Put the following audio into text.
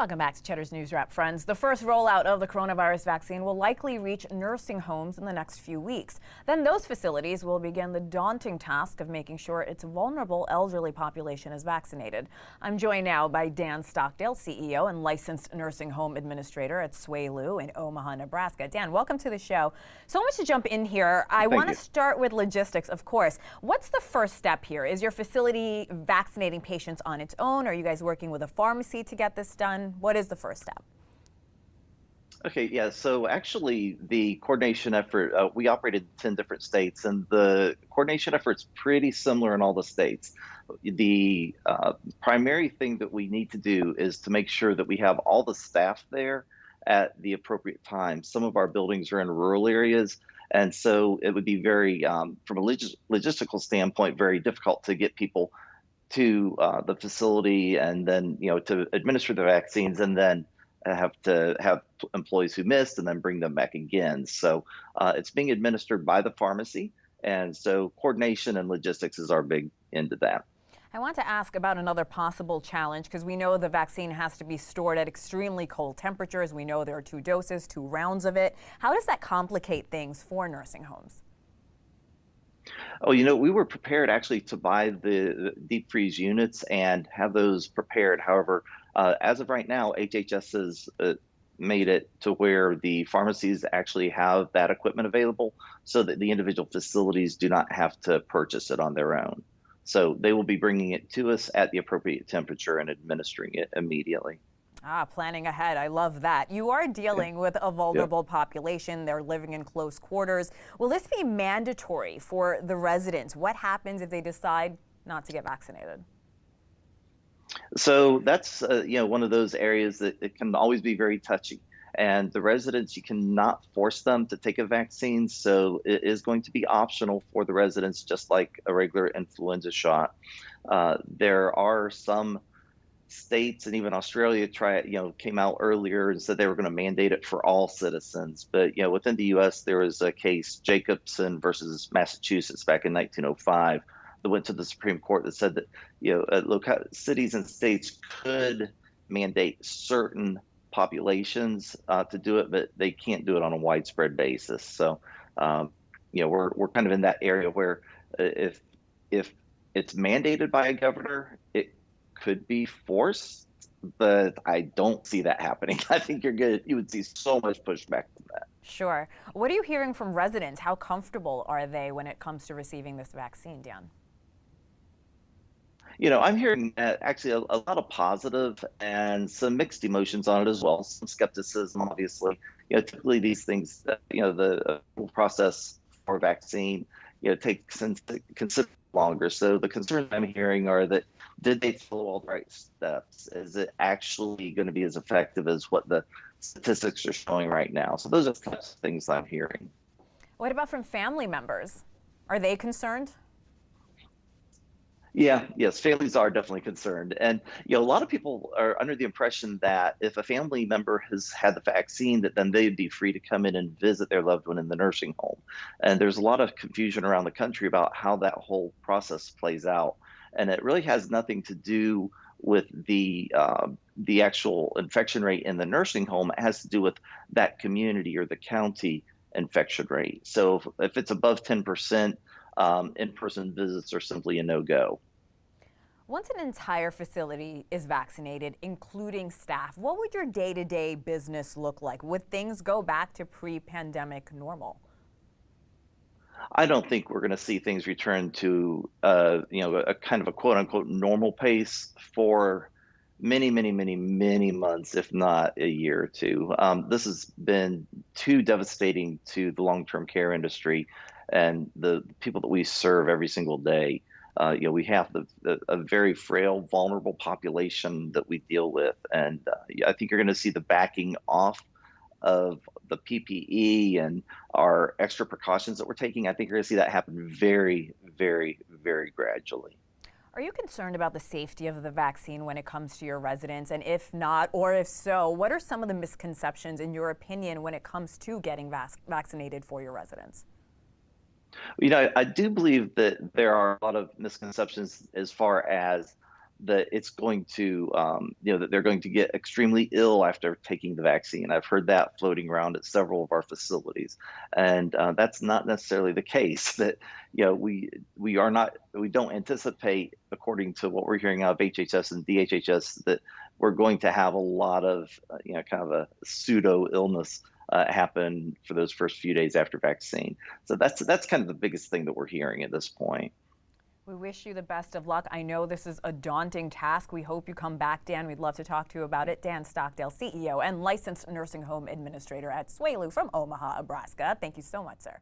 Welcome back to Cheddar's News Wrap, friends. The first rollout of the coronavirus vaccine will likely reach nursing homes in the next few weeks. Then those facilities will begin the daunting task of making sure its vulnerable elderly population is vaccinated. I'm joined now by Dan Stockdale, CEO and licensed nursing home administrator at Swaylu in Omaha, Nebraska. Dan, welcome to the show. So much to jump in here. I want to start with logistics, of course. What's the first step here? Is your facility vaccinating patients on its own? Are you guys working with a pharmacy to get this done? What is the first step? Okay, yeah, so actually the coordination effort, we operated in 10 different states, and the coordination effort's pretty similar in all the states. The primary thing that we need to do is to make sure that we have all the staff there at the appropriate time. Some of our buildings are in rural areas, and so it would be very, from a logistical standpoint, very difficult to get people to the facility and then to administer the vaccines and then have to have employees who missed and then bring them back again. So it's being administered by the pharmacy, and so coordination and logistics is our big end of that. I want to ask about another possible challenge because we know the vaccine has to be stored at extremely cold temperatures. We know there are 2 doses, 2 rounds of it. How does that complicate things for nursing homes? Oh, we were prepared actually to buy the deep freeze units and have those prepared. However, as of right now, HHS has made it to where the pharmacies actually have that equipment available so that the individual facilities do not have to purchase it on their own. So they will be bringing it to us at the appropriate temperature and administering it immediately. Planning ahead. I love that. You are dealing with a vulnerable population. They're living in close quarters. Will this be mandatory for the residents? What happens if they decide not to get vaccinated? So that's one of those areas that it can always be very touchy. And the residents, you cannot force them to take a vaccine. So it is going to be optional for the residents, just like a regular influenza shot. There are some states and even Australia came out earlier and said they were going to mandate it for all citizens. But within the U.S. there was a case, Jacobson versus Massachusetts, back in 1905, that went to the Supreme Court that said that cities and states could mandate certain populations to do it, but they can't do it on a widespread basis. So we're kind of in that area where if it's mandated by a governor, it could be forced, but I don't see that happening. I think you would see so much pushback from that. Sure. What are you hearing from residents? How comfortable are they when it comes to receiving this vaccine, Dan? I'm hearing actually a lot of positive and some mixed emotions on it as well. Some skepticism, obviously. Typically these things, the process for a vaccine, takes considerably longer. So the concerns I'm hearing are that, did they follow all the right steps? Is it actually going to be as effective as what the statistics are showing right now? So those are the types of things I'm hearing. What about from family members? Are they concerned? Yes, families are definitely concerned. And, a lot of people are under the impression that if a family member has had the vaccine, that then they'd be free to come in and visit their loved one in the nursing home. And there's a lot of confusion around the country about how that whole process plays out. And it really has nothing to do with the actual infection rate in the nursing home. It has to do with that community or the county infection rate. So if it's above 10%, in-person visits are simply a no-go. Once an entire facility is vaccinated, including staff, what would your day-to-day business look like? Would things go back to pre-pandemic normal? I don't think we're going to see things return to a kind of a quote-unquote normal pace for many, many, many, many months, if not a year or two. This has been too devastating to the long-term care industry and the people that we serve every single day. We have a very frail, vulnerable population that we deal with, and I think you're going to see the backing off of the PPE and our extra precautions that we're taking. I think you're going to see that happen very, very, very gradually. Are you concerned about the safety of the vaccine when it comes to your residents? And if not, or if so, what are some of the misconceptions, in your opinion, when it comes to getting vaccinated for your residents? I do believe that there are a lot of misconceptions as far as that it's going to, that they're going to get extremely ill after taking the vaccine. I've heard that floating around at several of our facilities, and that's not necessarily the case. That we don't anticipate, according to what we're hearing out of HHS and DHHS, that we're going to have a lot of kind of a pseudo illness happen for those first few days after vaccine. So that's kind of the biggest thing that we're hearing at this point. We wish you the best of luck. I know this is a daunting task. We hope you come back, Dan. We'd love to talk to you about it. Dan Stockdale, CEO and licensed nursing home administrator at SWALU from Omaha, Nebraska. Thank you so much, sir.